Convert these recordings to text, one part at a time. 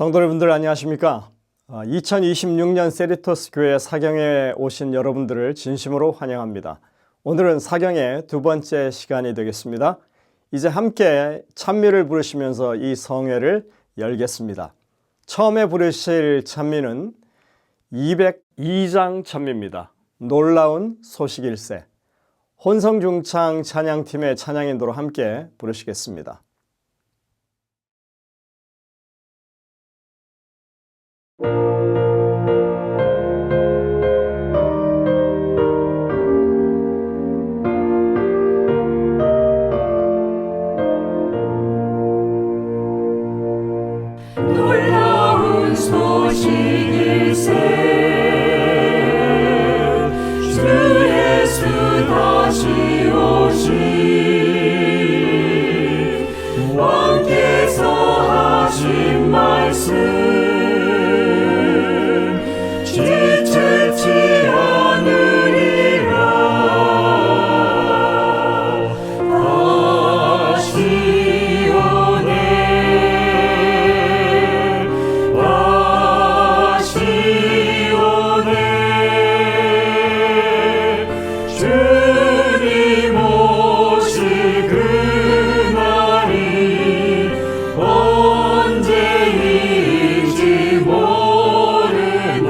성도 여러분들 안녕하십니까? 2026년 세리토스 교회 사경에 오신 여러분들을 진심으로 환영합니다. 오늘은 사경의 두 번째 시간이 되겠습니다. 이제 함께 찬미를 부르시면서 이 성회를 열겠습니다. 처음에 부르실 찬미는 202장 찬미입니다. 놀라운 소식일세. 혼성중창 찬양팀의 찬양인도로 함께 부르시겠습니다. 놀라운 소식일세 주 예수 다시 오시 왕께서 하신 말씀 지체치 않으리라 다시 오네 다시 오네 주님 오실 그날이 언제인지 모르나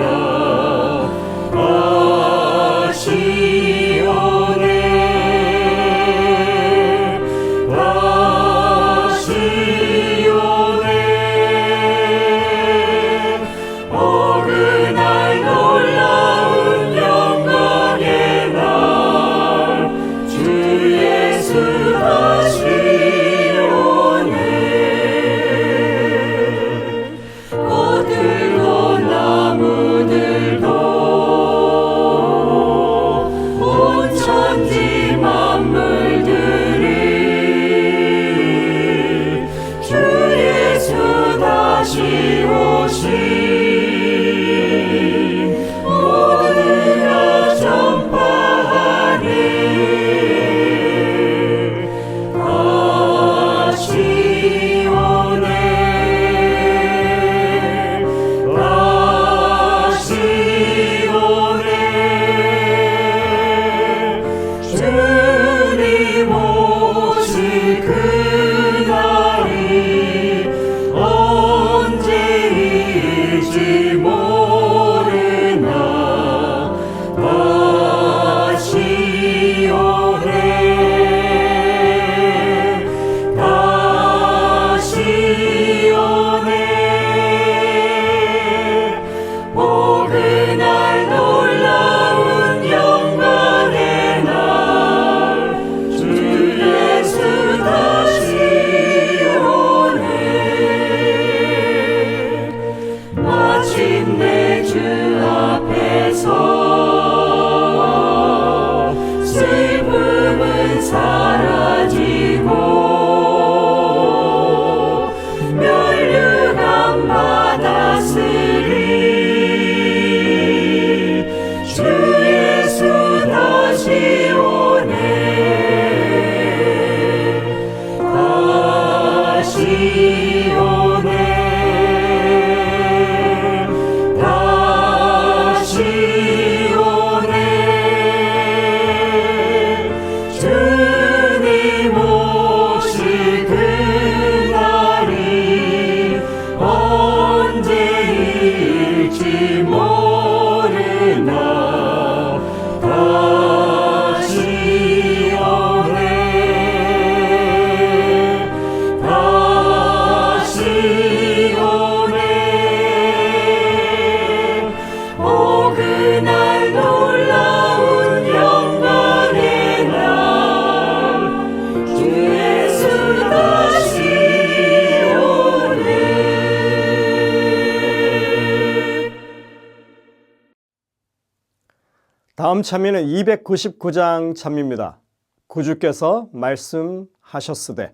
다음 찬미는 299장 찬미입니다. 구주께서 말씀하셨으되,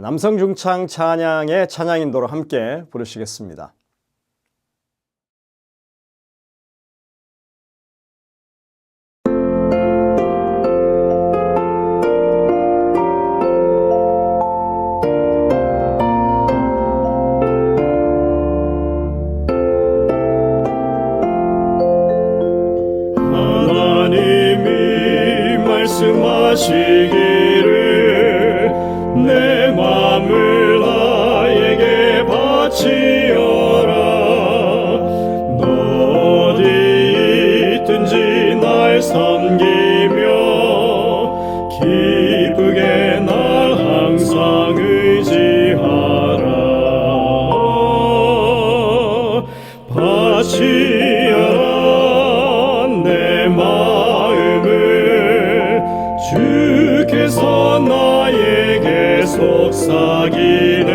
남성 중창 찬양의 찬양 인도로 함께 부르시겠습니다. 말씀하시기를 내 맘을 나에게 바치어라. 너 어디 있든지 날 섬기며 기쁘게 날 항상 의지하라. 바치어라 내 마음을 주께서 나에게 속삭이네.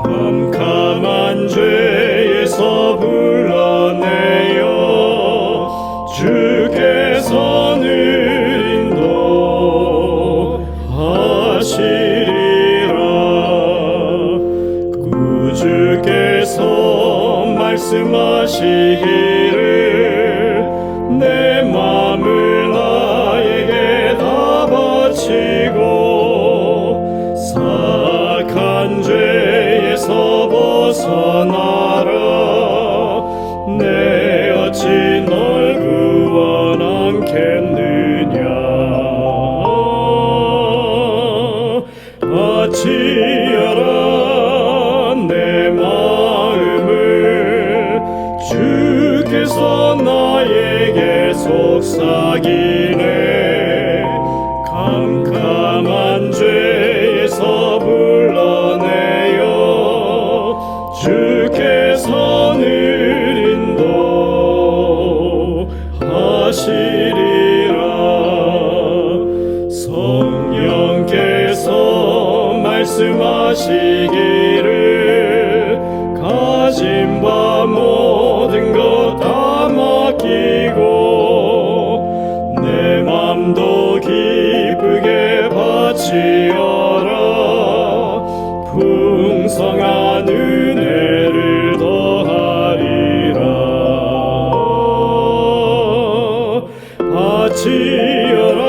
캄캄한 죄에서 불러내어 주께서 늘 인도하시리라. 구주께서 말씀하시기를 내 맘을 나에게 다 바치고 사악한 죄에서 벗어나라. 내 어찌 널 구원하겠느냐. 바치어라 내 마음을 주께서 나에게 속삭이네. 캄캄한 죄에서 불러내어 주께서 늘 인도하시리라. 성령께서 말씀하시기를 가진 바 모든 것 다 맡기고 내 맘도 기쁘게 바치어라. 풍성한 은혜를 더하리라. 바치어라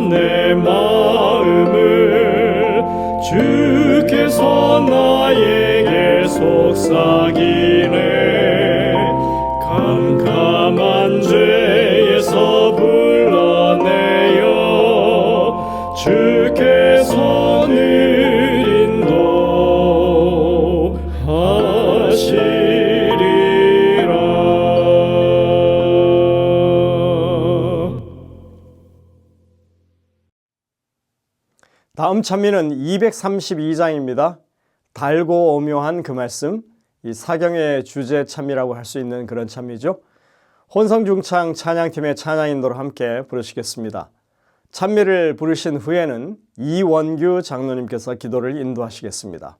내 마음을 주께서 나에게 속삭이네. 캄캄한 죄에서 불러내어 주께서 늘 인도하시리라. 다음 찬미는 232장입니다. 달고 오묘한 그 말씀, 이 사경의 주제 찬미라고 할 수 있는 그런 찬미죠. 혼성중창 찬양팀의 찬양 인도로 함께 부르시겠습니다. 찬미를 부르신 후에는 이원규 장로님께서 기도를 인도하시겠습니다.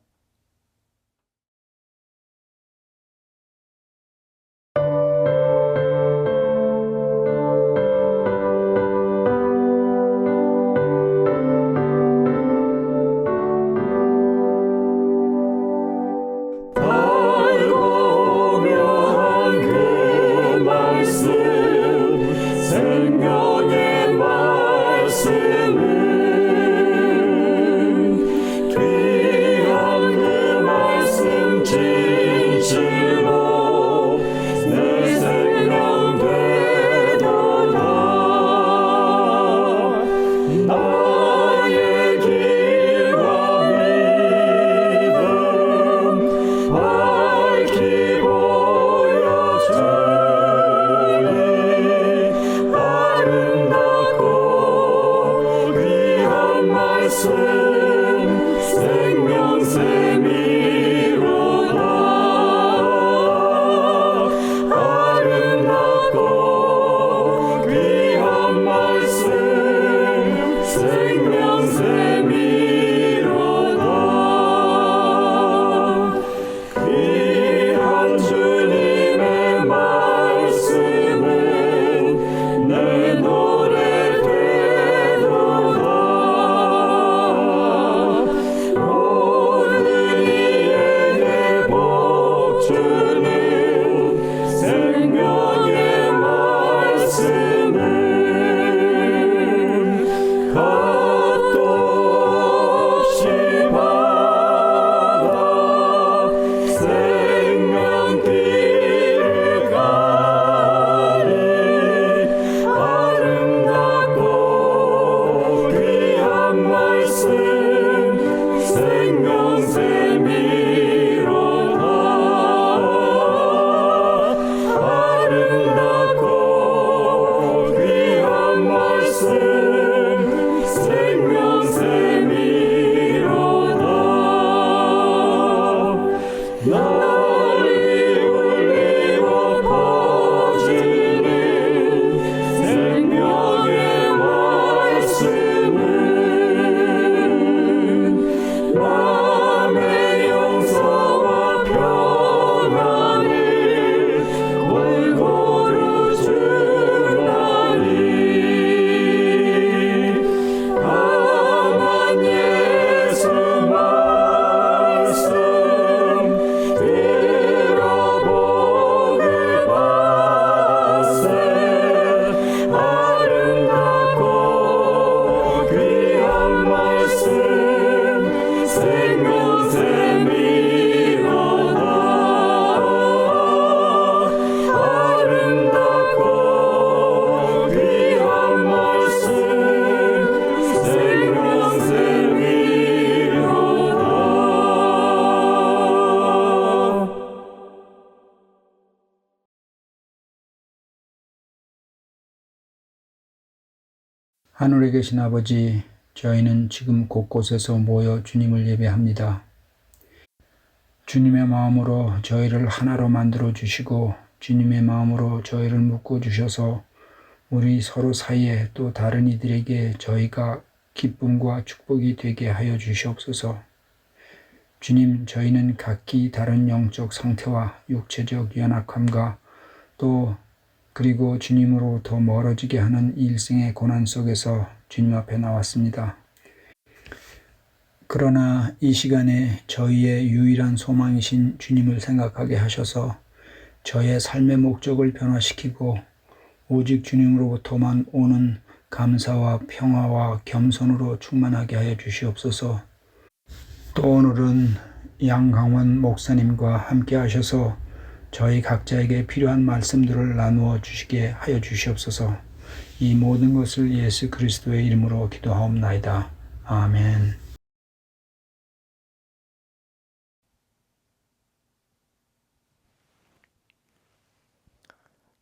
생명의 말씀은 하늘에 계신 아버지, 저희는 지금 곳곳에서 모여 주님을 예배합니다. 주님의 마음으로 저희를 하나로 만들어 주시고 주님의 마음으로 저희를 묶어 주셔서 우리 서로 사이에 또 다른 이들에게 저희가 기쁨과 축복이 되게 하여 주시옵소서. 주님, 저희는 각기 다른 영적 상태와 육체적 연약함과 또 그리고 주님으로부터 멀어지게 하는 일생의 고난 속에서 주님 앞에 나왔습니다. 그러나 이 시간에 저희의 유일한 소망이신 주님을 생각하게 하셔서 저의 삶의 목적을 변화시키고 오직 주님으로부터만 오는 감사와 평화와 겸손으로 충만하게 하여 주시옵소서. 또 오늘은 양강원 목사님과 함께 하셔서 저희 각자에게 필요한 말씀들을 나누어 주시게 하여 주시옵소서. 이 모든 것을 예수 그리스도의 이름으로 기도하옵나이다. 아멘.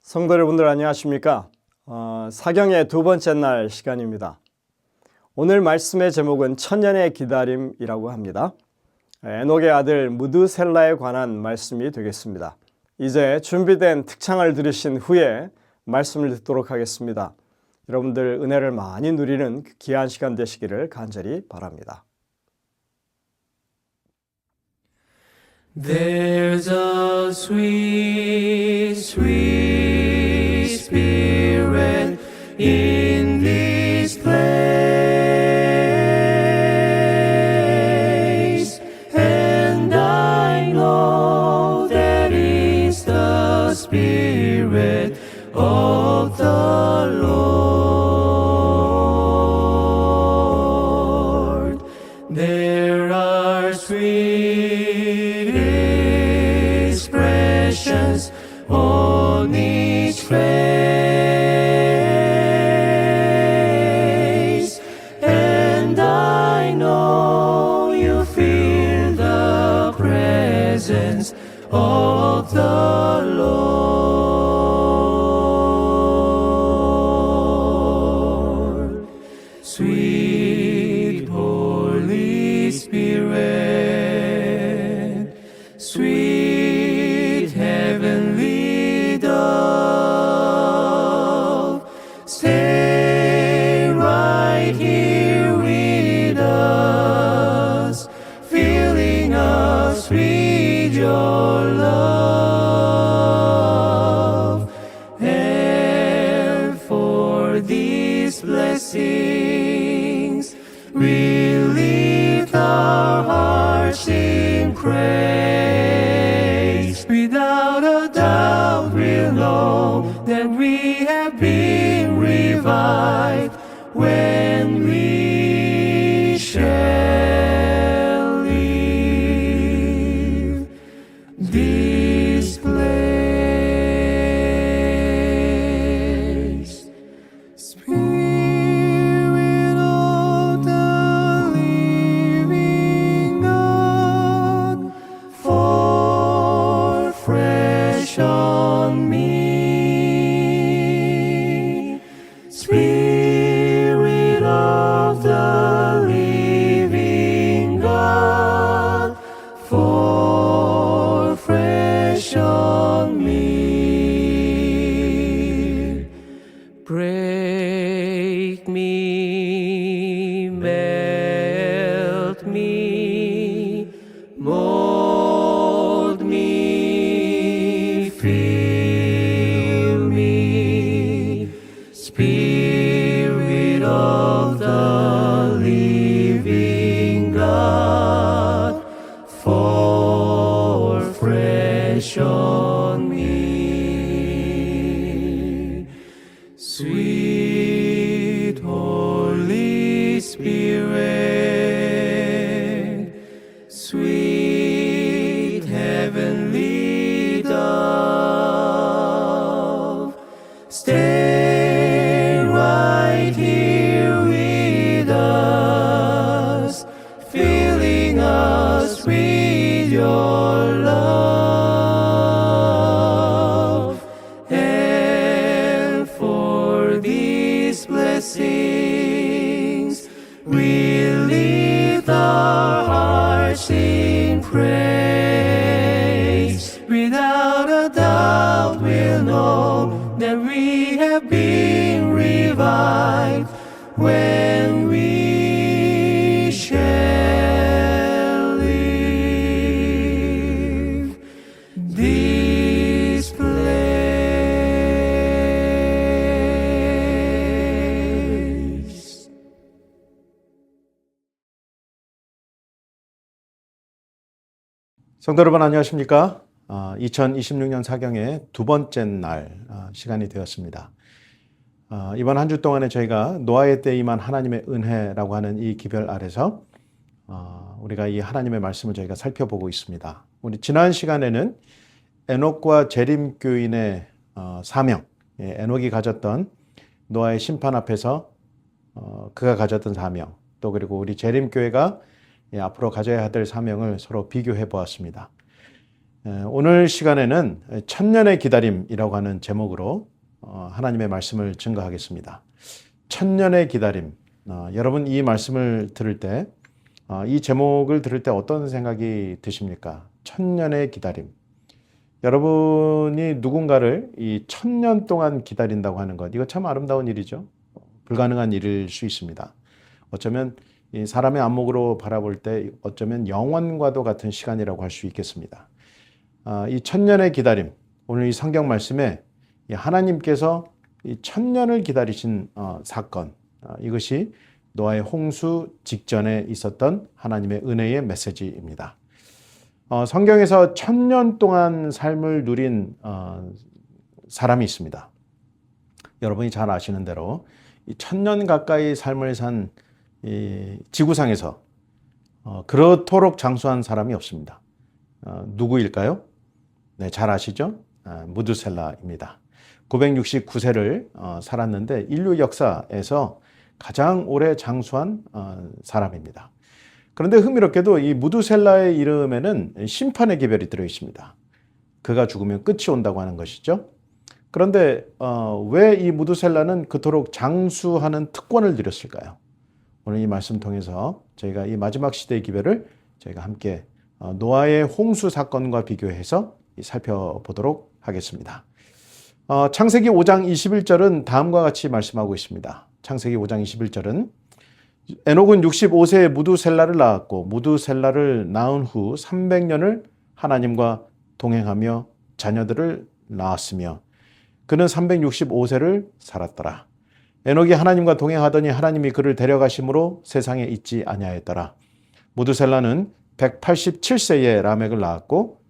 성도 여러분들 안녕하십니까? 사경의 두 번째 날 시간입니다. 오늘 말씀의 제목은 천년의 기다림이라고 합니다. 에녹의 아들 무드셀라에 관한 말씀이 되겠습니다. 이제 준비된 특창을 들으신 후에 말씀을 듣도록 하겠습니다. 여러분들 은혜를 많이 누리는 귀한 시간 되시기를 간절히 바랍니다. There's a sweet, sweet spirit in this place, and I know that is the Spirit of the Lord. There are sweet expressions on each face, and I know you feel the presence of the Lord. Sweet Holy praise. Without a doubt we'll know that we have been revived when we shall leave this place. Spirit of the living God, fall fresh on me. Spirit of the living God, fall fresh on me. Break me, melt me, mold me, fill me. Spirit of the living God, fall fresh on me. Sweet Holy Spirit, sweet heavenly dove, stay right here with us, filling us with your love. And for these blessings, we lift our hearts in praise. Without a doubt we'll know that we have been revived when we shall leave this place. 성도 여러분 안녕하십니까? 2026년 사경의 두 번째 날 시간이 되었습니다. 이번 한 주 동안에 저희가 노아의 때에 임한 하나님의 은혜라고 하는 이 기별 아래서 우리가 이 하나님의 말씀을 저희가 살펴보고 있습니다. 우리 지난 시간에는 에녹과 재림교인의 사명, 에녹이 가졌던 노아의 심판 앞에서 그가 가졌던 사명, 또 그리고 우리 재림교회가 앞으로 가져야 될 사명을 서로 비교해 보았습니다. 오늘 시간에는 천년의 기다림이라고 하는 제목으로 하나님의 말씀을 증거하겠습니다. 천년의 기다림. 여러분 이 말씀을 들을 때, 이 제목을 들을 때 어떤 생각이 드십니까? 천년의 기다림. 여러분이 누군가를 이 천년 동안 기다린다고 하는 것, 이거 참 아름다운 일이죠. 불가능한 일일 수 있습니다. 어쩌면 이 사람의 안목으로 바라볼 때 어쩌면 영원과도 같은 시간이라고 할 수 있겠습니다. 이 천년의 기다림, 오늘 이 성경 말씀에 하나님께서 이 천년을 기다리신 사건, 이것이 노아의 홍수 직전에 있었던 하나님의 은혜의 메시지입니다. 성경에서 천년 동안 삶을 누린 사람이 있습니다. 여러분이 잘 아시는 대로 이 천년 가까이 삶을 산 이 지구상에서 그렇도록 장수한 사람이 없습니다. 누구일까요? 네, 잘 아시죠? 무드셀라입니다. 969세를 살았는데 인류 역사에서 가장 오래 장수한 사람입니다. 그런데 흥미롭게도 이 무드셀라의 이름에는 심판의 기별이 들어 있습니다. 그가 죽으면 끝이 온다고 하는 것이죠. 그런데 왜 이 무드셀라는 그토록 장수하는 특권을 누렸을까요? 오늘 이 말씀 통해서 저희가 이 마지막 시대의 기별을 저희가 함께 노아의 홍수 사건과 비교해서 살펴보도록 하겠습니다. 창세기 5장 21절은 다음과 같이 말씀하고 있습니다. 창세기 5장 21절은 에녹은 65세에 무드셀라를 낳았고 무드셀라를 낳은 후 300년을 하나님과 동행하며 자녀들을 낳았으며 그는 365세를 살았더라. 에녹이 하나님과 동행하더니 하나님이 그를 데려가심으로 세상에 있지 아니하였더라. 무드셀라는 187세에 라멕을 낳았고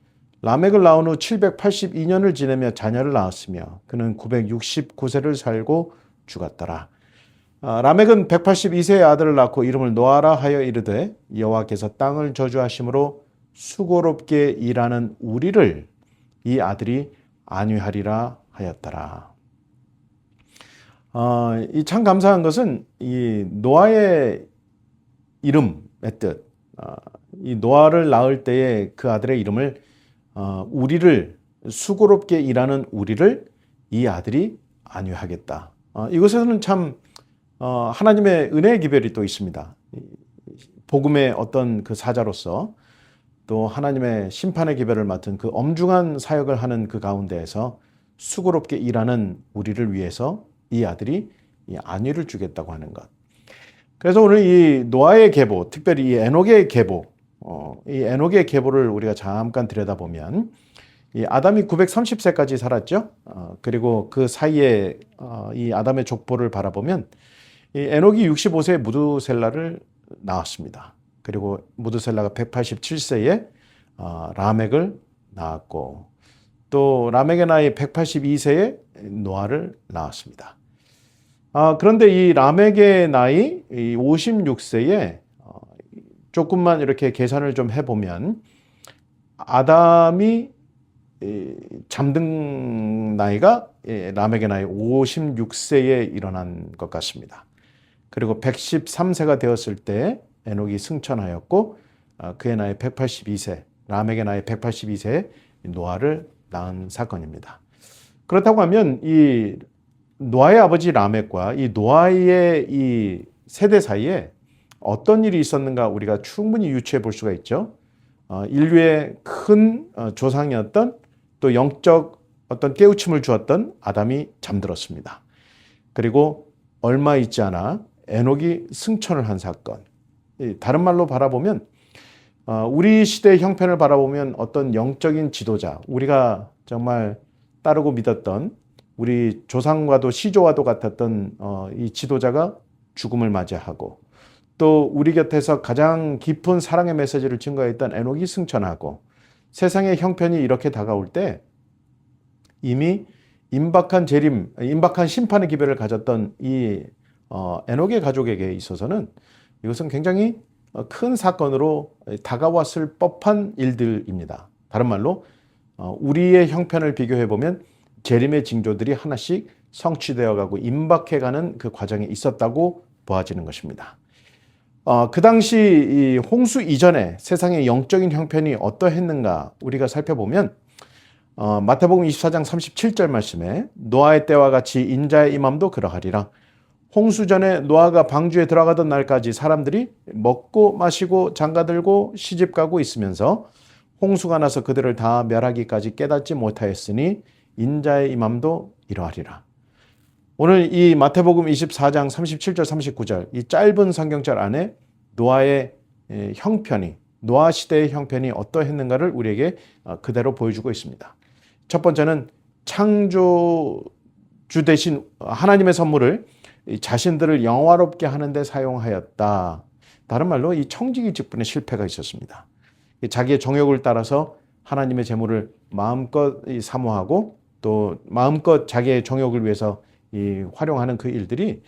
라멕을 낳은 후 782년을 지내며 자녀를 낳았으며 그는 969세를 살고 죽었더라. 라멕은 182세의 아들을 낳고 이름을 노아라 하여 이르되 여호와께서 땅을 저주하심으로 수고롭게 일하는 우리를 이 아들이 안위하리라 하였더라. 이 참 감사한 것은 이 노아의 이름의 뜻, 이 노아를 낳을 때에 그 아들의 이름을 우리를 수고롭게 일하는 우리를 이 아들이 안위하겠다. 이것에서는 참 하나님의 은혜의 기별이 또 있습니다. 복음의 어떤 그 사자로서 또 하나님의 심판의 기별을 맡은 그 엄중한 사역을 하는 그 가운데에서 수고롭게 일하는 우리를 위해서 이 아들이 이 안위를 주겠다고 하는 것. 그래서 오늘 이 노아의 계보, 특별히 이 에녹의 계보, 이 에녹의 계보를 우리가 잠깐 들여다보면 이 아담이 930세까지 살았죠. 그리고 그 사이에 이 아담의 족보를 바라보면 이 에녹이 65세에 무두셀라를 낳았습니다. 그리고 무두셀라가 187세에 라멕을 낳았고 또 라멕의 나이 182세에 노아를 낳았습니다. 그런데 이 라멕의 나이 56세에 조금만 이렇게 계산을 좀 해보면 아담이 잠든 나이가 라멕의 나이 56세에 일어난 것 같습니다. 그리고 113세가 되었을 때 에녹이 승천하였고 그의 나이 182세, 라멕의 나이 182세에 노아를 낳은 사건입니다. 그렇다고 하면 이 노아의 아버지 라멕과 이 노아의 이 세대 사이에 어떤 일이 있었는가 우리가 충분히 유추해 볼 수가 있죠. 인류의 큰 조상이었던 또 영적 어떤 깨우침을 주었던 아담이 잠들었습니다. 그리고 얼마 있지 않아 에녹이 승천을 한 사건. 다른 말로 바라보면 우리 시대의 형편을 바라보면 어떤 영적인 지도자, 우리가 정말 따르고 믿었던 우리 조상과도 시조와도 같았던 이 지도자가 죽음을 맞이하고 또 우리 곁에서 가장 깊은 사랑의 메시지를 증거했던 에녹이 승천하고 세상의 형편이 이렇게 다가올 때 이미 임박한 심판의 기별을 가졌던 이 에녹의 가족에게 있어서는 이것은 굉장히 큰 사건으로 다가왔을 법한 일들입니다. 다른 말로 우리의 형편을 비교해 보면 재림의 징조들이 하나씩 성취되어 가고 임박해가는 그 과정이 있었다고 보아지는 것입니다. 그 당시 이 홍수 이전에 세상의 영적인 형편이 어떠했는가 우리가 살펴보면 마태복음 24장 37절 말씀에 노아의 때와 같이 인자의 임함도 그러하리라. 홍수 전에 노아가 방주에 들어가던 날까지 사람들이 먹고 마시고 장가들고 시집가고 있으면서 홍수가 나서 그들을 다 멸하기까지 깨닫지 못하였으니 인자의 임함도 이러하리라. 오늘 이 마태복음 24장 37절 39절 이 짧은 성경절 안에 노아의 형편이 노아 시대의 형편이 어떠했는가를 우리에게 그대로 보여주고 있습니다. 첫 번째는 창조주 대신 하나님의 선물을 자신들을 영화롭게 하는 데 사용하였다. 다른 말로 이 청지기 직분의 실패가 있었습니다. 자기의 정욕을 따라서 하나님의 재물을 마음껏 사모하고 또 마음껏 자기의 정욕을 위해서 활용하는 그 일들이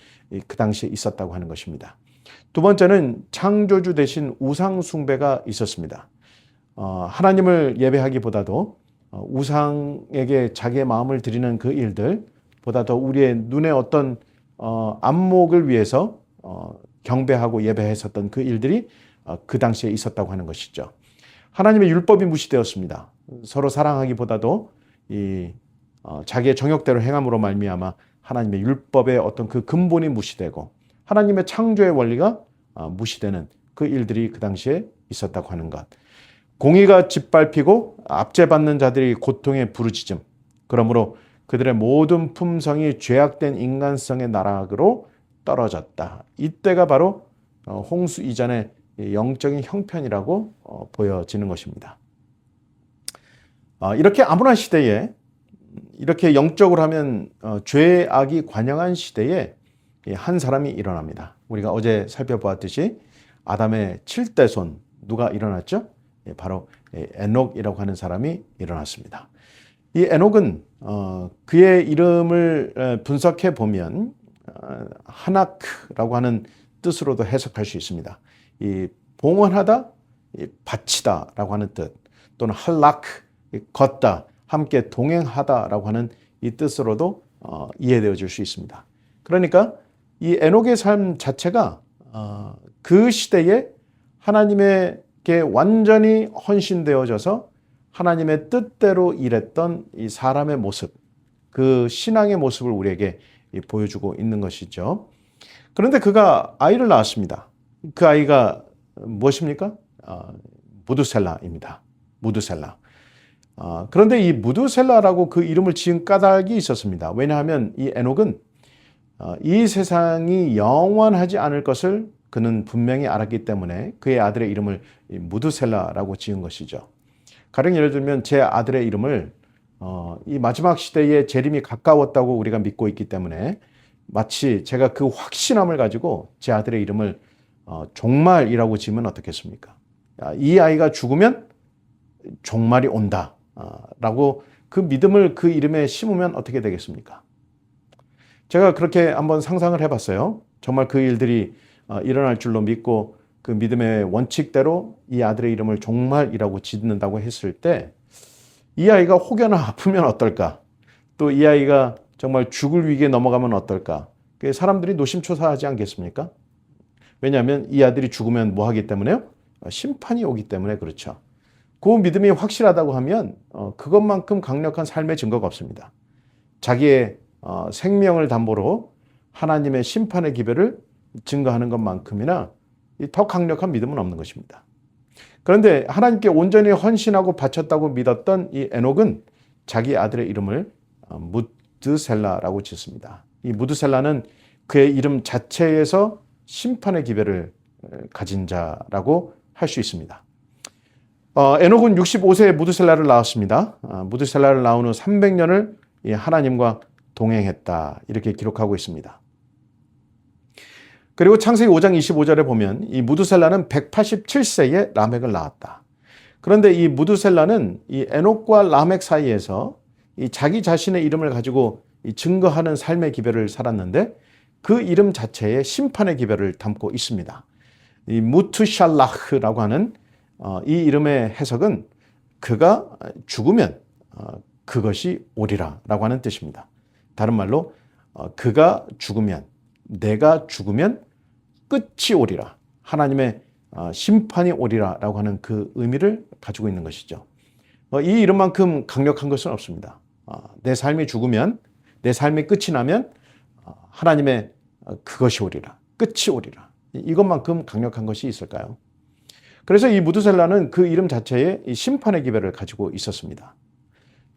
그 당시에 있었다고 하는 것입니다. 두 번째는 창조주 대신 우상 숭배가 있었습니다. 하나님을 예배하기보다도 우상에게 자기의 마음을 드리는 그 일들 보다 더 우리의 눈에 어떤 안목을 위해서 경배하고 예배했었던 그 일들이 그 당시에 있었다고 하는 것이죠. 하나님의 율법이 무시되었습니다. 서로 사랑하기보다도 자기의 정욕대로 행함으로 말미암아 하나님의 율법의 어떤 그 근본이 무시되고 하나님의 창조의 원리가 무시되는 그 일들이 그 당시에 있었다고 하는 것. 공의가 짓밟히고 압제받는 자들이 고통에 부르짖음. 그러므로 그들의 모든 품성이 죄악된 인간성의 나락으로 떨어졌다. 이때가 바로 홍수 이전의 영적인 형편이라고 보여지는 것입니다. 이렇게 암울한 시대에 이렇게 영적으로 하면 죄의 악이 관영한 시대에 한 사람이 일어납니다. 우리가 어제 살펴보았듯이 아담의 7대 손 누가 일어났죠? 바로 에녹이라고 하는 사람이 일어났습니다. 이 에녹은 그의 이름을 분석해 보면 하나크라고 하는 뜻으로도 해석할 수 있습니다. 이 봉헌하다, 바치다라고 하는 뜻, 또는 할라크, 걷다, 함께 동행하다라고 하는 이 뜻으로도 이해되어질 수 있습니다. 그러니까 이 에녹의 삶 자체가 그 시대에 하나님에게 완전히 헌신되어져서 하나님의 뜻대로 일했던 이 사람의 모습, 그 신앙의 모습을 우리에게 보여주고 있는 것이죠. 그런데 그가 아이를 낳았습니다. 그 아이가 무엇입니까? 무두셀라입니다. 무두셀라. 그런데 이 무두셀라라고 그 이름을 지은 까닭이 있었습니다. 왜냐하면 이 에녹은 이 세상이 영원하지 않을 것을 그는 분명히 알았기 때문에 그의 아들의 이름을 무두셀라라고 지은 것이죠. 가령 예를 들면 제 아들의 이름을 이 마지막 시대에 재림이 가까웠다고 우리가 믿고 있기 때문에 마치 제가 그 확신함을 가지고 제 아들의 이름을 종말이라고 지으면 어떻겠습니까? 이 아이가 죽으면 종말이 온다 라고 그 믿음을 그 이름에 심으면 어떻게 되겠습니까? 제가 그렇게 한번 상상을 해봤어요. 정말 그 일들이 일어날 줄로 믿고 그 믿음의 원칙대로 이 아들의 이름을 종말이라고 짓는다고 했을 때 이 아이가 혹여나 아프면 어떨까? 또 이 아이가 정말 죽을 위기에 넘어가면 어떨까? 사람들이 노심초사하지 않겠습니까? 왜냐하면 이 아들이 죽으면 뭐 하기 때문에요? 심판이 오기 때문에 그렇죠. 그 믿음이 확실하다고 하면 그것만큼 강력한 삶의 증거가 없습니다. 자기의 생명을 담보로 하나님의 심판의 기별을 증거하는 것만큼이나 더 강력한 믿음은 없는 것입니다. 그런데 하나님께 온전히 헌신하고 바쳤다고 믿었던 이 에녹은 자기 아들의 이름을 무드셀라라고 짓습니다. 이 무드셀라는 그의 이름 자체에서 심판의 기별을 가진 자라고 할 수 있습니다. 에녹은 65세에 무드셀라를 낳았습니다. 무드셀라를 낳은 후 300년을 하나님과 동행했다 이렇게 기록하고 있습니다. 그리고 창세기 5장 25절에 보면 이 무드셀라는 187세에 라멕을 낳았다. 그런데 이 무드셀라는 이 에녹과 라멕 사이에서 이 자기 자신의 이름을 가지고 증거하는 삶의 기별을 살았는데 그 이름 자체에 심판의 기별을 담고 있습니다. 이 무투샬라흐라고 하는 이 이름의 해석은 그가 죽으면 그것이 오리라 라고 하는 뜻입니다. 다른 말로 그가 죽으면, 내가 죽으면 끝이 오리라, 하나님의 심판이 오리라 라고 하는 그 의미를 가지고 있는 것이죠. 이 이름만큼 강력한 것은 없습니다. 내 삶이 죽으면, 내 삶이 끝이 나면 하나님의 그것이 오리라, 끝이 오리라, 이것만큼 강력한 것이 있을까요? 그래서 이 무드셀라는 그 이름 자체에 이 심판의 기별을 가지고 있었습니다.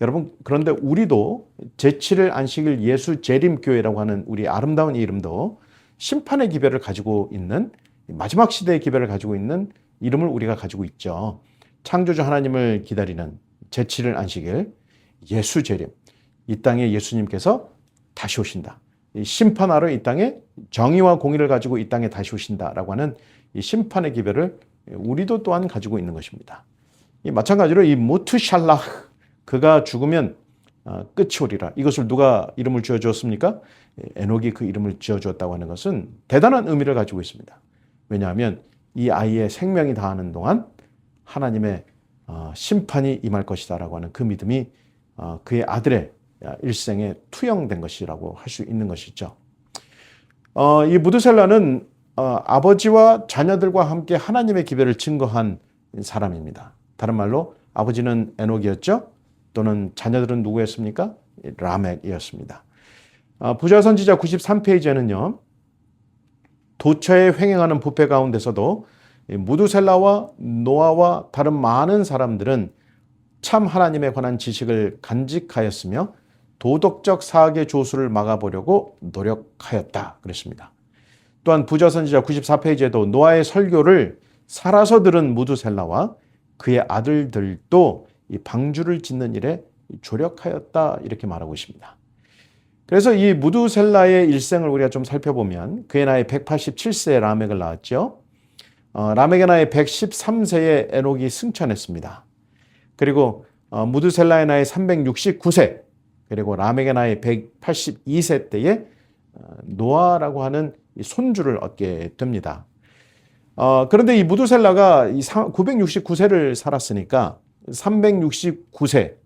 여러분, 그런데 우리도 제7일 안식일 예수 재림교회라고 하는 우리 아름다운 이 이름도 심판의 기별을 가지고 있는, 마지막 시대의 기별을 가지고 있는 이름을 우리가 가지고 있죠. 창조주 하나님을 기다리는 제7일 안식일 예수 재림, 이 땅에 예수님께서 다시 오신다. 이 심판하러 이 땅에 정의와 공의를 가지고 이 땅에 다시 오신다라고 하는 이 심판의 기별을 우리도 또한 가지고 있는 것입니다. 마찬가지로 이 무투샬라흐, 그가 죽으면 끝이 오리라, 이것을 누가 이름을 지어주었습니까? 에녹이 그 이름을 지어주었다고 하는 것은 대단한 의미를 가지고 있습니다. 왜냐하면 이 아이의 생명이 다하는 동안 하나님의 심판이 임할 것이다 라고 하는 그 믿음이 그의 아들의 일생에 투영된 것이라고 할 수 있는 것이죠. 이 무드셀라는 아버지와 자녀들과 함께 하나님의 기별을 증거한 사람입니다. 다른 말로 아버지는 에녹이었죠. 또는 자녀들은 누구였습니까? 라멕이었습니다. 부자선지자 93페이지에는요. 도처에 횡행하는 부패 가운데서도 무두셀라와 노아와 다른 많은 사람들은 참 하나님에 관한 지식을 간직하였으며 도덕적 사악의 조수를 막아보려고 노력하였다 그랬습니다. 또한 부자선지자 94페이지에도 노아의 설교를 살아서 들은 무두셀라와 그의 아들들도 이 방주를 짓는 일에 조력하였다 이렇게 말하고 있습니다. 그래서 이 무두셀라의 일생을 우리가 좀 살펴보면 그의 나이 187세에 라멕을 낳았죠. 라멕의 나이 113세에 에녹이 승천했습니다. 그리고 무드셀라의 나이 369세, 그리고 라멕의 나이 182세 때에 노아라고 하는 손주를 얻게 됩니다. 그런데 이 무드셀라가 969세를 살았으니까 369세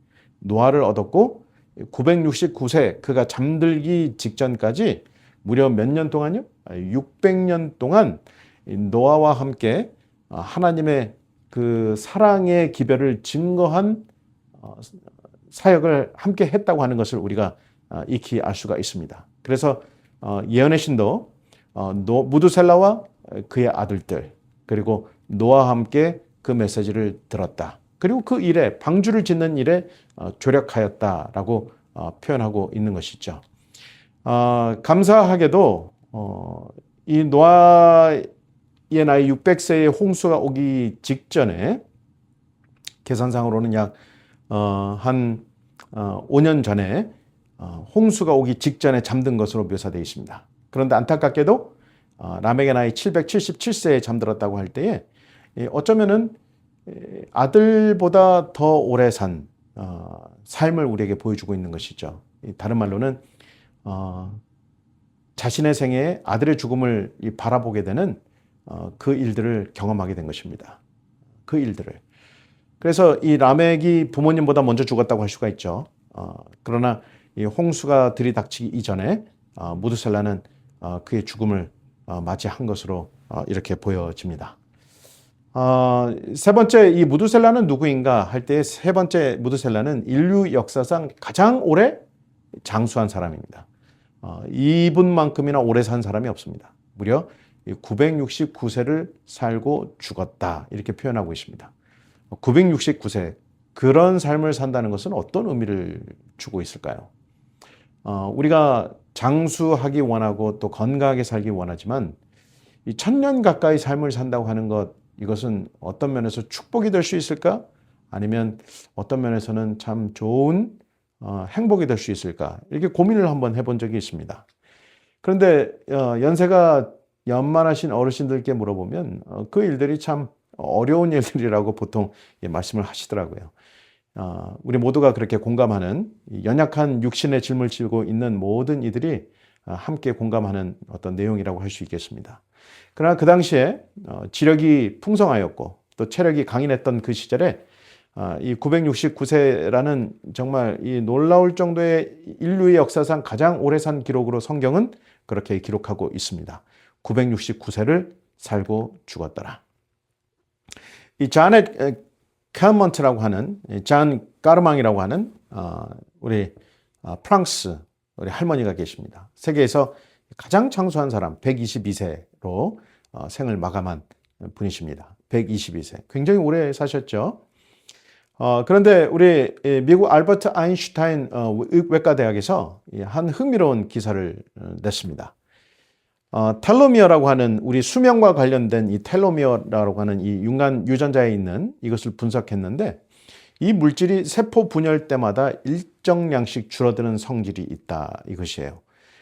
노아를 얻었고 969세 그가 잠들기 직전까지 무려 몇 년 동안요? 600년 동안 노아와 함께 하나님의 그 사랑의 기별을 증거한 사역을 함께 했다고 하는 것을 우리가 익히 알 수가 있습니다. 그래서 예언의 신도 무드셀라와 그의 아들들 그리고 노아와 함께 그 메시지를 들었다. 그리고 그 일에 방주를 짓는 일에 조력하였다라고 표현하고 있는 것이죠. 감사하게도 이 노아의 나이 600세의 홍수가 오기 직전에 계산상으로는 약 한 5년 전에 홍수가 오기 직전에 잠든 것으로 묘사되어 있습니다. 그런데 안타깝게도 라멕의 나이 777세에 잠들었다고 할 때에 어쩌면은 아들보다 더 오래 산 삶을 우리에게 보여주고 있는 것이죠. 다른 말로는 자신의 생애에 아들의 죽음을 바라보게 되는 그 일들을 경험하게 된 것입니다. 그 일들을. 그래서 이 라멕이 부모님보다 먼저 죽었다고 할 수가 있죠. 그러나 이 홍수가 들이닥치기 이전에 무드셀라는 그의 죽음을 맞이한 것으로 이렇게 보여집니다. 세 번째 이 무드셀라는 누구인가 할 때 세 번째 무드셀라는 인류 역사상 가장 오래 장수한 사람입니다. 이분만큼이나 오래 산 사람이 없습니다. 무려 969세를 살고 죽었다 이렇게 표현하고 있습니다. 969세 그런 삶을 산다는 것은 어떤 의미를 주고 있을까요? 우리가 장수하기 원하고 또 건강하게 살기 원하지만 이 1000년 가까이 삶을 산다고 하는 것 이것은 어떤 면에서 축복이 될 수 있을까? 아니면 어떤 면에서는 참 좋은 행복이 될 수 있을까? 이렇게 고민을 한번 해본 적이 있습니다. 그런데 연세가 연만하신 어르신들께 물어보면 그 일들이 참 어려운 일들이라고 보통 말씀을 하시더라고요. 우리 모두가 그렇게 공감하는 연약한 육신의 짐을 지고 있는 모든 이들이 함께 공감하는 어떤 내용이라고 할 수 있겠습니다. 그러나 그 당시에 지력이 풍성하였고 또 체력이 강인했던 그 시절에 이 969세라는 정말 이 놀라울 정도의 인류의 역사상 가장 오래 산 기록으로 성경은 그렇게 기록하고 있습니다. 969세를 살고 죽었더라. 이 자넷 카먼트라고 하는 잔 까르망이라고 하는 우리 프랑스 우리 할머니가 계십니다. 세계에서 가장 장수한 사람 122세로 생을 마감한 분이십니다. 122세. 굉장히 오래 사셨죠. 그런데 우리 미국 알버트 아인슈타인 외과대학에서 한 흥미로운 기사를 냈습니다. 텔로미어라고 하는 우리 수명과 관련된 이 텔로미어라고 하는 이 인간 유전자에 있는 이것을 분석했는데 이 물질이 세포 분열 때마다 일정량씩 줄어드는 성질이 있다 이것이에요.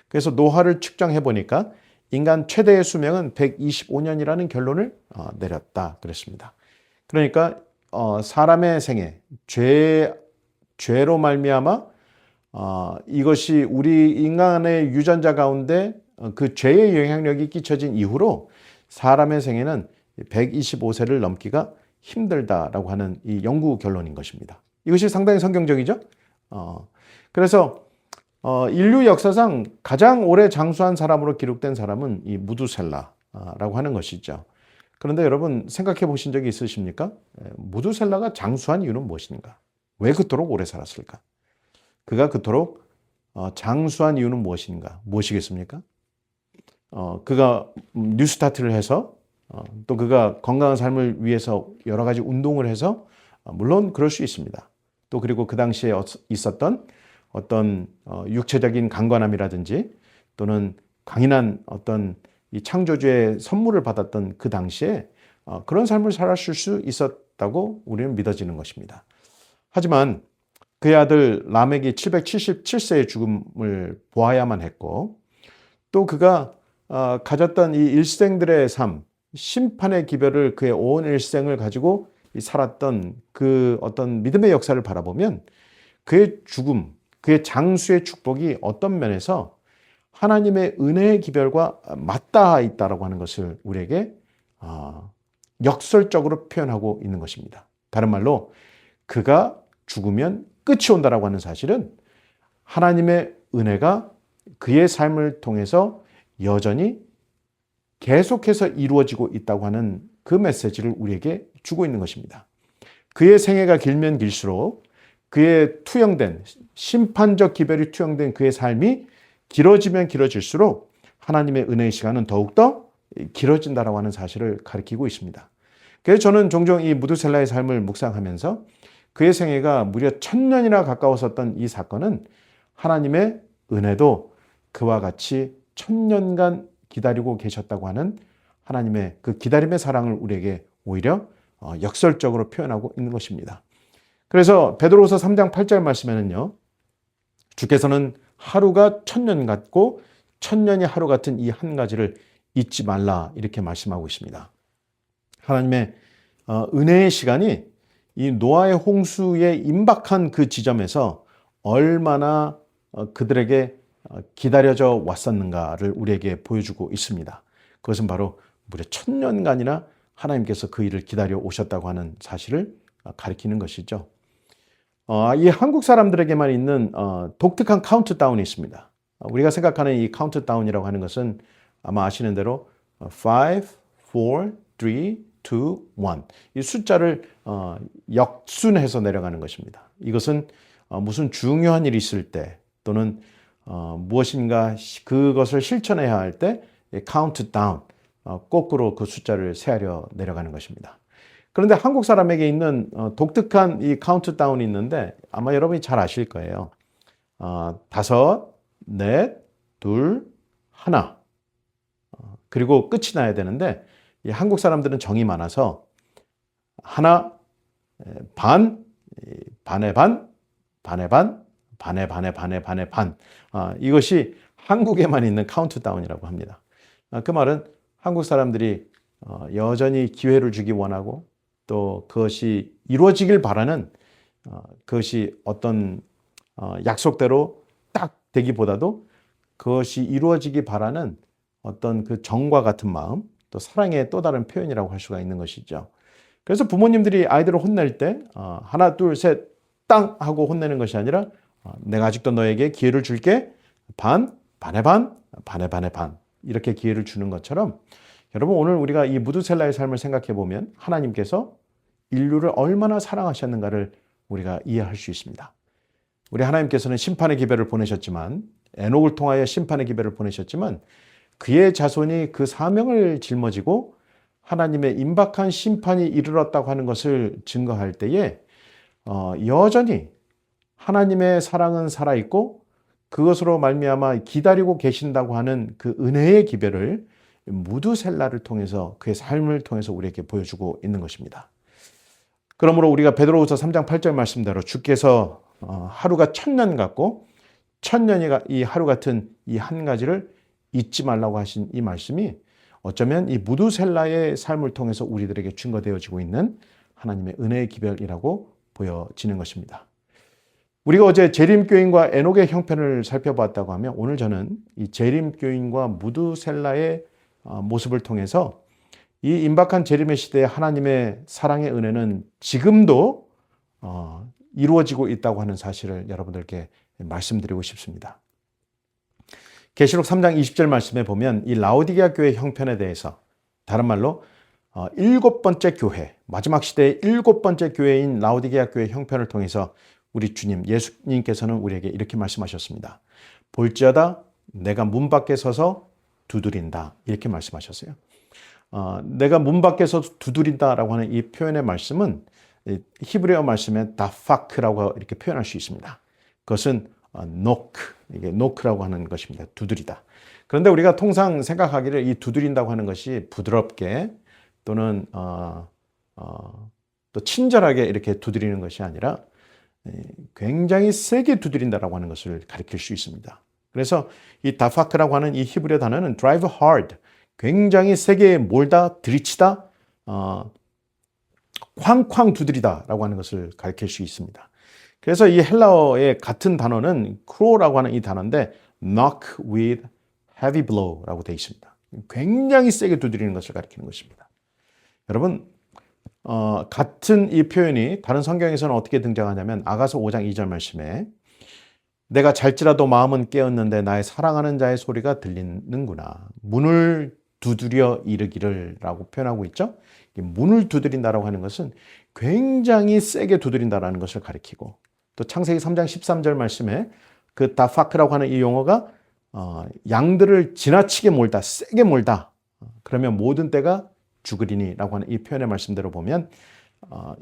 그래서 노화를 측정해 보니까 인간 최대의 수명은 125년이라는 결론을 내렸다 그랬습니다. 그러니까 사람의 생애, 죄로 말미암아 이것이 우리 인간의 유전자 가운데 그 죄의 영향력이 끼쳐진 이후로 사람의 생애는 125세를 넘기가 힘들다라고 하는 이 연구 결론인 것입니다. 이것이 상당히 성경적이죠? 그래서 인류 역사상 가장 오래 장수한 사람으로 기록된 사람은 이 무두셀라라고 하는 것이죠. 그런데 여러분 생각해 보신 적이 있으십니까? 무두셀라가 장수한 이유는 무엇인가? 왜 그토록 오래 살았을까? 그가 그토록 장수한 이유는 무엇인가? 무엇이겠습니까? 그가 뉴스타트를 해서 또 그가 건강한 삶을 위해서 여러 가지 운동을 해서 물론 그럴 수 있습니다. 또 그리고 그 당시에 있었던 어떤 육체적인 강건함이라든지 또는 강인한 어떤 이 창조주의 선물을 받았던 그 당시에 그런 삶을 살았을 수 있었다고 우리는 믿어지는 것입니다. 하지만 그의 아들 라멕이 777세의 죽음을 보아야만 했고 또 그가 가졌던 이 일생들의 삶, 심판의 기별을 그의 온 일생을 가지고 살았던 그 어떤 믿음의 역사를 바라보면 그의 죽음, 그의 장수의 축복이 어떤 면에서 하나님의 은혜의 기별과 맞닿아 있다라고 하는 것을 우리에게 역설적으로 표현하고 있는 것입니다. 다른 말로 그가 죽으면 끝이 온다라고 하는 사실은 하나님의 은혜가 그의 삶을 통해서 여전히 계속해서 이루어지고 있다고 하는 그 메시지를 우리에게 주고 있는 것입니다. 그의 생애가 길면 길수록 그의 투영된 심판적 기별이 투영된 그의 삶이 길어지면 길어질수록 하나님의 은혜의 시간은 더욱더 길어진다라고 하는 사실을 가리키고 있습니다. 그래서 저는 종종 이 무두셀라의 삶을 묵상하면서 그의 생애가 무려 1000년이나 가까웠었던 이 사건은 하나님의 은혜도 그와 같이 1000년간 기다리고 계셨다고 하는 하나님의 그 기다림의 사랑을 우리에게 오히려 역설적으로 표현하고 있는 것입니다. 그래서 베드로후서 3장 8절 말씀에는요. 주께서는 하루가 1000년 같고 1000년이 하루 같은 이 한 가지를 잊지 말라 이렇게 말씀하고 있습니다. 하나님의 은혜의 시간이 이 노아의 홍수에 임박한 그 지점에서 얼마나 그들에게 기다려져 왔었는가를 우리에게 보여주고 있습니다. 그것은 바로 무려 1000년간이나 하나님께서 그 일을 기다려 오셨다고 하는 사실을 가리키는 것이죠. 이 한국 사람들에게만 있는 독특한 카운트다운이 있습니다. 우리가 생각하는 이 카운트다운이라고 하는 것은 아마 아시는 대로 5, 4, 3, 2, 1. 이 숫자를 역순해서 내려가는 것입니다. 이것은 무슨 중요한 일이 있을 때 또는 무엇인가 그것을 실천해야 할 때 카운트다운, 거꾸로 그 숫자를 세하려 내려가는 것입니다. 그런데 한국 사람에게 있는 독특한 이 카운트다운이 있는데 아마 여러분이 잘 아실 거예요. 5, 4, 3, 2, 1. 그리고 끝이 나야 되는데 이 한국 사람들은 정이 많아서 하나, 반, 반의 반, 반의 반, 반의 반의 반의 반의 반. 이것이 한국에만 있는 카운트다운이라고 합니다. 그 말은 한국 사람들이 여전히 기회를 주기 원하고 또 그것이 이루어지길 바라는 그것이 어떤 약속대로 딱 되기보다도 그것이 이루어지기 바라는 어떤 그 정과 같은 마음 또 사랑의 또 다른 표현이라고 할 수가 있는 것이죠. 그래서 부모님들이 아이들을 혼낼 때 하나 둘 셋 땅 하고 혼내는 것이 아니라 내가 아직도 너에게 기회를 줄게 반, 반의 반, 반의 반의 반 이렇게 기회를 주는 것처럼 여러분 오늘 우리가 이 무두셀라의 삶을 생각해 보면 하나님께서 인류를 얼마나 사랑하셨는가를 우리가 이해할 수 있습니다. 우리 하나님께서는 심판의 기별을 보내셨지만 에녹을 통하여 심판의 기별을 보내셨지만 그의 자손이 그 사명을 짊어지고 하나님의 임박한 심판이 이르렀다고 하는 것을 증거할 때에 여전히 하나님의 사랑은 살아있고 그것으로 말미암아 기다리고 계신다고 하는 그 은혜의 기별을 무두셀라를 통해서 그의 삶을 통해서 우리에게 보여주고 있는 것입니다. 그러므로 우리가 베드로후서 3장 8절 말씀대로 주께서 하루가 1000년 같고 1000년이 이 하루 같은 이 한 가지를 잊지 말라고 하신 이 말씀이 어쩌면 이 무두셀라의 삶을 통해서 우리들에게 증거되어지고 있는 하나님의 은혜의 기별이라고 보여지는 것입니다. 우리가 어제 재림교인과 에녹의 형편을 살펴봤다고 하면 오늘 저는 이 재림교인과 무두셀라의 모습을 통해서 이 임박한 재림의 시대에 하나님의 사랑의 은혜는 지금도 이루어지고 있다고 하는 사실을 여러분들께 말씀드리고 싶습니다. 계시록 3장 20절 말씀에 보면 이 라오디게아 교회 형편에 대해서 다른 말로 7번째 교회, 마지막 시대의 7번째 교회인 라오디게아 교회 형편을 통해서 우리 주님 예수님께서는 우리에게 이렇게 말씀하셨습니다. 볼지어다 내가 문 밖에 서서 두드린다 이렇게 말씀하셨어요. 내가 문 밖에서 두드린다라고 하는 이 표현의 말씀은 히브리어 말씀에 다파크라고 이렇게 표현할 수 있습니다. 그것은 노크, 이게 노크라고 하는 것입니다. 두드리다. 그런데 우리가 통상 생각하기를 이 두드린다고 하는 것이 부드럽게 또는 또 친절하게 이렇게 두드리는 것이 아니라 굉장히 세게 두드린다라고 하는 것을 가리킬 수 있습니다. 그래서 이 다파크라고 하는 이 히브리어 단어는 drive hard, 굉장히 세게 몰다, 들이치다, 쾅쾅 두드리다라고 하는 것을 가리킬 수 있습니다. 그래서 이 헬라어의 같은 단어는 크로라고 하는 이 단어인데 knock with heavy blow라고 되어 있습니다. 굉장히 세게 두드리는 것을 가리키는 것입니다. 여러분, 같은 이 표현이 다른 성경에서는 어떻게 등장하냐면 아가서 5장 2절 말씀에 내가 잘지라도 마음은 깨었는데 나의 사랑하는 자의 소리가 들리는구나. 문을 두드려 이르기를 라고 표현하고 있죠. 문을 두드린다라고 하는 것은 굉장히 세게 두드린다라는 것을 가리키고 또 창세기 3장 13절 말씀에 그 다파크라고 하는 이 용어가 양들을 지나치게 몰다, 세게 몰다. 그러면 모든 떼가 죽으리니라고 하는 이 표현의 말씀대로 보면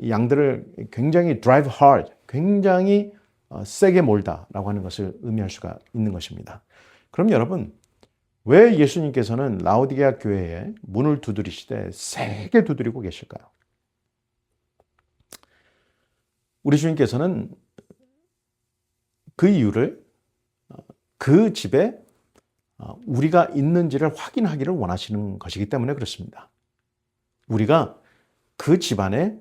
이 양들을 굉장히 drive hard, 굉장히 세게 몰다라고 하는 것을 의미할 수가 있는 것입니다. 그럼 여러분, 왜 예수님께서는 라오디게아 교회에 문을 두드리시되 세게 두드리고 계실까요? 우리 주님께서는 그 이유를 그 집에 우리가 있는지를 확인하기를 원하시는 것이기 때문에 그렇습니다. 우리가 그 집안에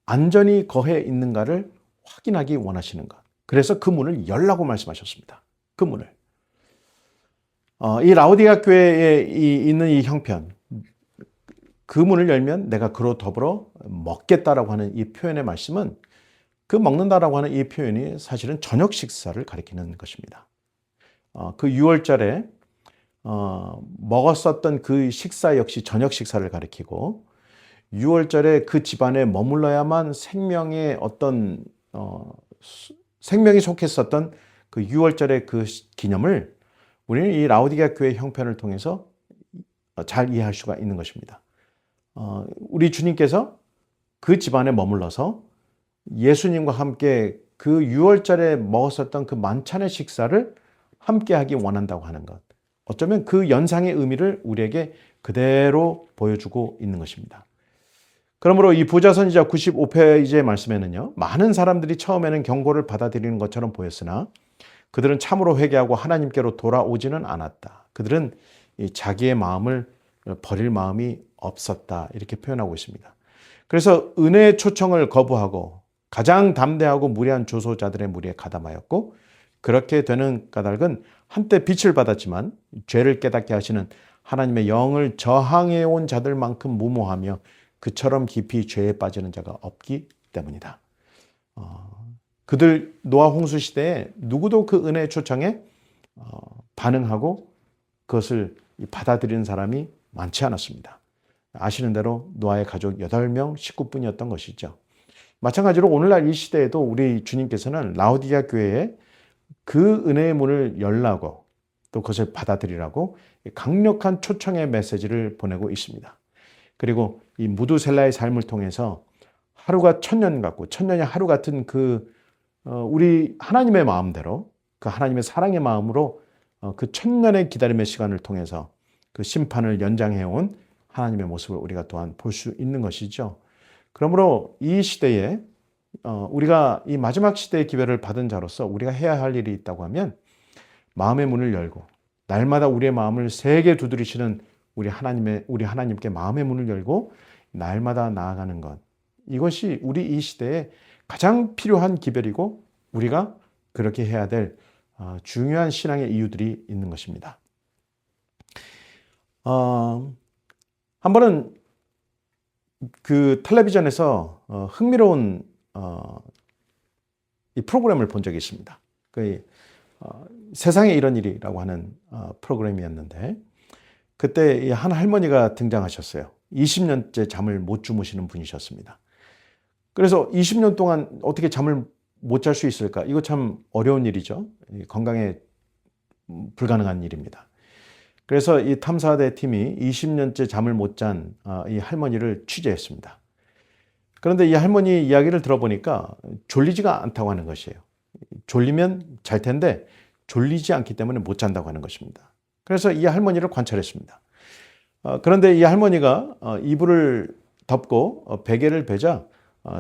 안전히 거해 있는가를 확인하기 원하시는 것. 그래서 그 문을 열라고 말씀하셨습니다. 그 문을. 이 라오디게아 교회에 있는 이 형편, 그 문을 열면 내가 그로 더불어 먹겠다라고 하는 이 표현의 말씀은 그 먹는다라고 하는 이 표현이 사실은 저녁 식사를 가리키는 것입니다. 그 6월절에 먹었었던 그 식사 역시 저녁 식사를 가리키고 6월절에 그 집안에 머물러야만 생명의 어떤 생명이 속했었던 그 6월절의 그 기념을 우리는 이 라오디게아 교회 형편을 통해서 잘 이해할 수가 있는 것입니다. 우리 주님께서 그 집안에 머물러서 예수님과 함께 그 6월절에 먹었었던 그 만찬의 식사를 함께 하기 원한다고 하는 것. 어쩌면 그 연상의 의미를 우리에게 그대로 보여주고 있는 것입니다. 그러므로 이 부자 선지자 95페이지의 말씀에는요, 많은 사람들이 처음에는 경고를 받아들이는 것처럼 보였으나 그들은 참으로 회개하고 하나님께로 돌아오지는 않았다. 그들은 자기의 마음을 버릴 마음이 없었다. 이렇게 표현하고 있습니다. 그래서 은혜의 초청을 거부하고 가장 담대하고 무례한 조소자들의 무리에 가담하였고 그렇게 되는 까닭은 한때 빛을 받았지만 죄를 깨닫게 하시는 하나님의 영을 저항해 온 자들만큼 무모하며 그처럼 깊이 죄에 빠지는 자가 없기 때문이다. 그들 노아 홍수 시대에 누구도 그 은혜의 초청에 반응하고 그것을 받아들이는 사람이 많지 않았습니다. 아시는 대로 노아의 가족 8명 식구뿐이었던 것이죠. 마찬가지로 오늘날 이 시대에도 우리 주님께서는 라오디게아 교회에 그 은혜의 문을 열라고 또 그것을 받아들이라고 강력한 초청의 메시지를 보내고 있습니다. 그리고 이 무두셀라의 삶을 통해서 하루가 천년 같고 천년이 하루 같은 우리 하나님의 마음대로 그 하나님의 사랑의 마음으로 그 천년의 기다림의 시간을 통해서 그 심판을 연장해온 하나님의 모습을 우리가 또한 볼 수 있는 것이죠. 그러므로 이 시대에 우리가 이 마지막 시대의 기회를 받은 자로서 우리가 해야 할 일이 있다고 하면 마음의 문을 열고 날마다 우리의 마음을 세게 두드리시는 우리 하나님께 마음의 문을 열고 날마다 나아가는 것. 이것이 우리 이 시대에 가장 필요한 기별이고 우리가 그렇게 해야 될 중요한 신앙의 이유들이 있는 것입니다. 한 번은 그 텔레비전에서 흥미로운 이 프로그램을 본 적이 있습니다. 세상에 이런 일이라고 하는 프로그램이었는데 그때 한 할머니가 등장하셨어요. 20년째 잠을 못 주무시는 분이셨습니다. 그래서 20년 동안 어떻게 잠을 못 잘 수 있을까? 이거 참 어려운 일이죠. 건강에 불가능한 일입니다. 그래서 이 탐사대 팀이 20년째 잠을 못 잔 이 할머니를 취재했습니다. 그런데 이 할머니 이야기를 들어보니까 졸리지가 않다고 하는 것이에요. 졸리면 잘 텐데 졸리지 않기 때문에 못 잔다고 하는 것입니다. 그래서 이 할머니를 관찰했습니다. 그런데 이 할머니가 이불을 덮고 베개를 베자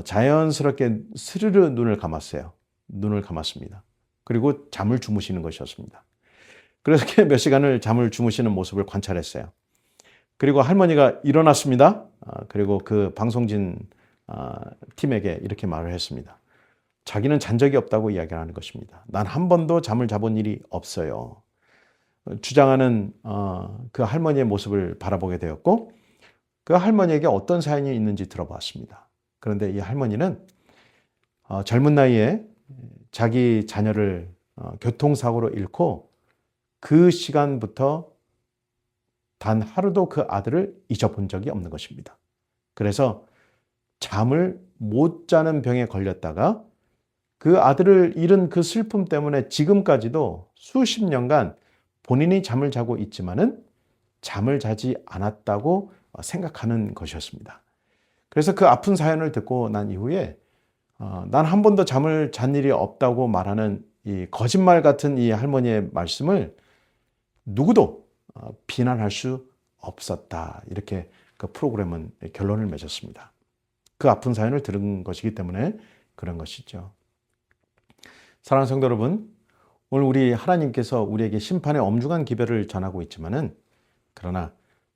자연스럽게 스르르 눈을 감았어요. 눈을 감았습니다. 그리고 잠을 주무시는 것이었습니다. 그렇게 몇 시간을 잠을 주무시는 모습을 관찰했어요. 그리고 할머니가 일어났습니다. 그리고 그 방송진 팀에게 이렇게 말을 했습니다. 자기는 잔 적이 없다고 이야기를 하는 것입니다. 난 한 번도 잠을 자본 일이 없어요. 주장하는 그 할머니의 모습을 바라보게 되었고 그 할머니에게 어떤 사연이 있는지 들어봤습니다. 그런데 이 할머니는 젊은 나이에 자기 자녀를 교통사고로 잃고 그 시간부터 단 하루도 그 아들을 잊어본 적이 없는 것입니다. 그래서 잠을 못 자는 병에 걸렸다가 그 아들을 잃은 그 슬픔 때문에 지금까지도 수십 년간 본인이 잠을 자고 있지만은 잠을 자지 않았다고 생각하는 것이었습니다. 그래서 그 아픈 사연을 듣고 난 이후에 난 한 번도 잠을 잔 일이 없다고 말하는 이 거짓말 같은 이 할머니의 말씀을 누구도 비난할 수 없었다. 이렇게 그 프로그램은 결론을 맺었습니다. 그 아픈 사연을 들은 것이기 때문에 그런 것이죠. 사랑하는 성도 여러분, 오늘 우리 하나님께서 우리에게 심판의 엄중한 기별을 전하고 있지만은 그러나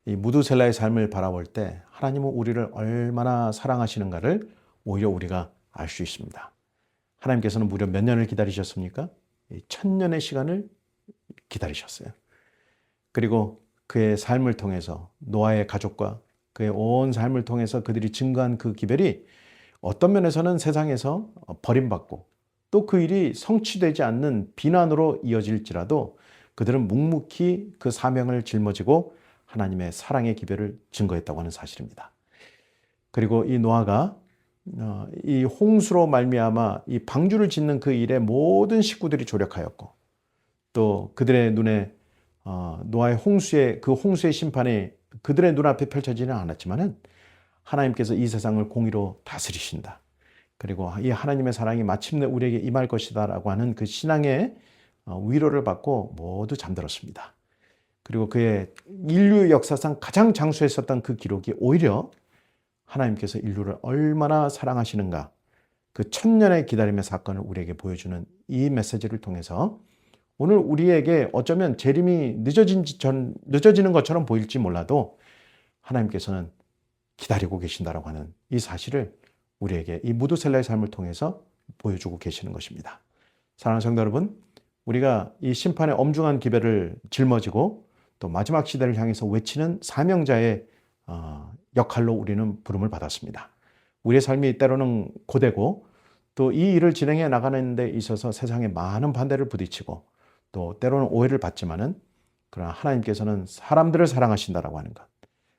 이 무두셀라의 삶을 바라볼 때 하나님은 우리를 얼마나 사랑하시는가를 오히려 우리가 알 수 있습니다. 하나님께서는 무려 몇 년을 기다리셨습니까? 1000년의 시간을 기다리셨어요. 그리고 그의 삶을 통해서 노아의 가족과 그의 온 삶을 통해서 그들이 증거한 그 기별이 어떤 면에서는 세상에서 버림받고 또 그 일이 성취되지 않는 비난으로 이어질지라도 그들은 묵묵히 그 사명을 짊어지고 하나님의 사랑의 기별을 증거했다고 하는 사실입니다. 그리고 이 노아가 이 홍수로 말미암아 이 방주를 짓는 그 일에 모든 식구들이 조력하였고 또 그들의 눈에 노아의 홍수의 그 홍수의 심판이 그들의 눈앞에 펼쳐지지는 않았지만은 하나님께서 이 세상을 공의로 다스리신다. 그리고 이 하나님의 사랑이 마침내 우리에게 임할 것이다라고 하는 그 신앙의 위로를 받고 모두 잠들었습니다. 그리고 그의 인류 역사상 가장 장수했었던 그 기록이 오히려 하나님께서 인류를 얼마나 사랑하시는가 그 1000년의 기다림의 사건을 우리에게 보여주는 이 메시지를 통해서 오늘 우리에게 어쩌면 재림이 늦어지는 것처럼 보일지 몰라도 하나님께서는 기다리고 계신다라고 하는 이 사실을 우리에게 이 무두셀라의 삶을 통해서 보여주고 계시는 것입니다. 사랑하는 성도 여러분, 우리가 이 심판의 엄중한 기별을 짊어지고 또 마지막 시대를 향해서 외치는 사명자의 역할로 우리는 부름을 받았습니다. 우리의 삶이 때로는 고되고 또 이 일을 진행해 나가는 데 있어서 세상에 많은 반대를 부딪히고 또 때로는 오해를 받지만은 그러나 하나님께서는 사람들을 사랑하신다라고 하는 것,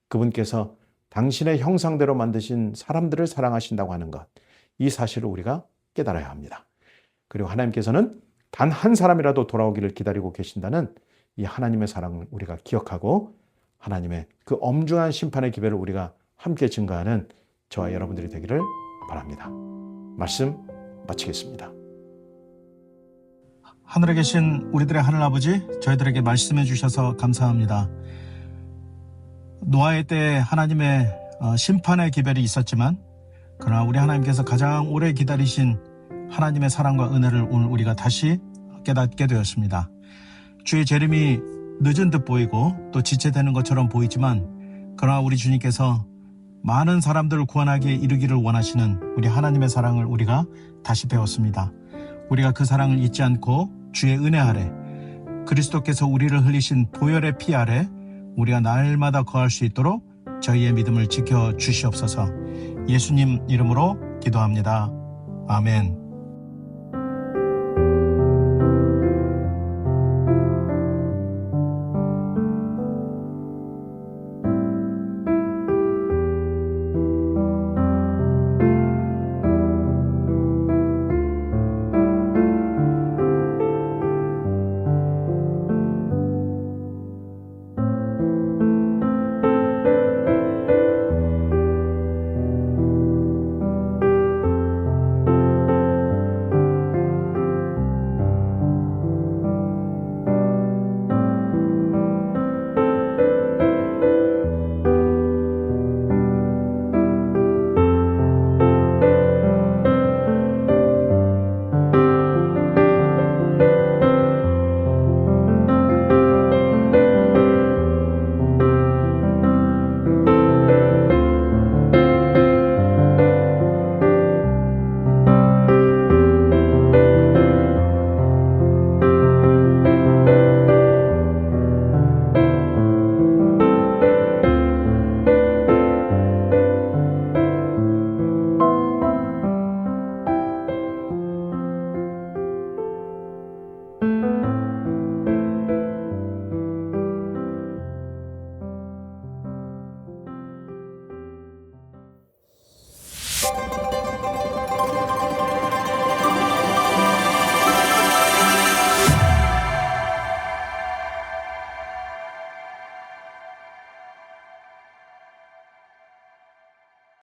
그분께서 당신의 형상대로 만드신 사람들을 사랑하신다고 하는 것, 이 사실을 우리가 깨달아야 합니다. 그리고 하나님께서는 단 한 사람이라도 돌아오기를 기다리고 계신다는 이 하나님의 사랑을 우리가 기억하고 하나님의 그 엄중한 심판의 기별을 우리가 함께 증거하는 저와 여러분들이 되기를 바랍니다. 말씀 마치겠습니다. 하늘에 계신 우리들의 하늘아버지, 저희들에게 말씀해 주셔서 감사합니다. 노아의 때에 하나님의 심판의 기별이 있었지만 그러나 우리 하나님께서 가장 오래 기다리신 하나님의 사랑과 은혜를 오늘 우리가 다시 깨닫게 되었습니다. 주의 재림이 늦은 듯 보이고 또 지체되는 것처럼 보이지만 그러나 우리 주님께서 많은 사람들을 구원하기에 이르기를 원하시는 우리 하나님의 사랑을 우리가 다시 배웠습니다. 우리가 그 사랑을 잊지 않고 주의 은혜 아래 그리스도께서 우리를 흘리신 보혈의 피 아래 우리가 날마다 거할 수 있도록 저희의 믿음을 지켜 주시옵소서. 예수님 이름으로 기도합니다. 아멘. Lord.